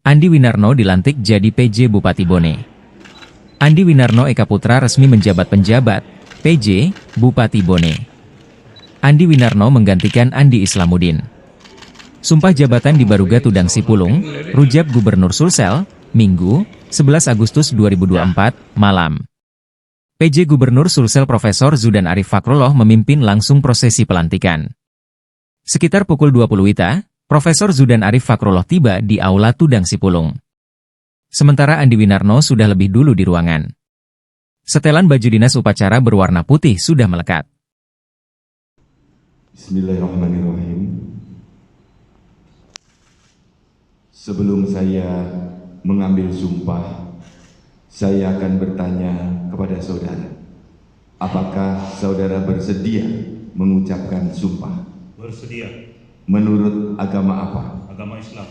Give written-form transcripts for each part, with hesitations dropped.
Andi Winarno dilantik jadi PJ Bupati Bone. Andi Winarno Eka Putra resmi menjabat penjabat PJ Bupati Bone. Andi Winarno menggantikan Andi Islamuddin. Sumpah jabatan di Baruga Tudang Sipulung, Rujak Gubernur Sulsel, Minggu, 11 Agustus 2024, malam. PJ Gubernur Sulsel Profesor Zudan Arif Fakrullah memimpin langsung prosesi pelantikan. Sekitar pukul 20 WITA, Profesor Zudan Arif Fakrullah tiba di Aula Tudang Sipulung. Sementara Andi Winarno sudah lebih dulu di ruangan. Setelan baju dinas upacara berwarna putih sudah melekat. Bismillahirrahmanirrahim. Sebelum saya mengambil sumpah, saya akan bertanya kepada saudara. Apakah saudara bersedia mengucapkan sumpah? Bersedia. Menurut agama apa? Agama Islam.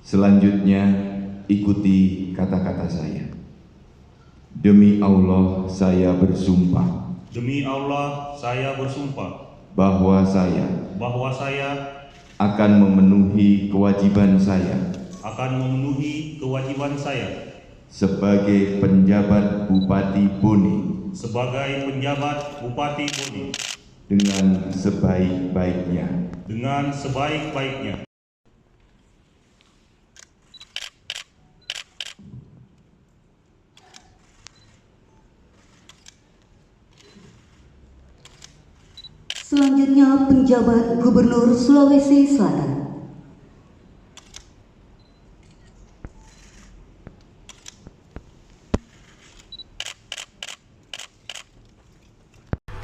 Selanjutnya, ikuti kata-kata saya. Demi Allah, saya bersumpah. Demi Allah, saya bersumpah Bahwa saya akan memenuhi kewajiban saya sebagai penjabat Bupati Bone sebagai penjabat Bupati Bone dengan sebaik-baiknya. Selanjutnya penjabat Gubernur Sulawesi Selatan.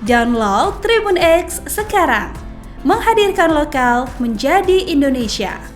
Download Tribun X sekarang, menghadirkan lokal menjadi Indonesia.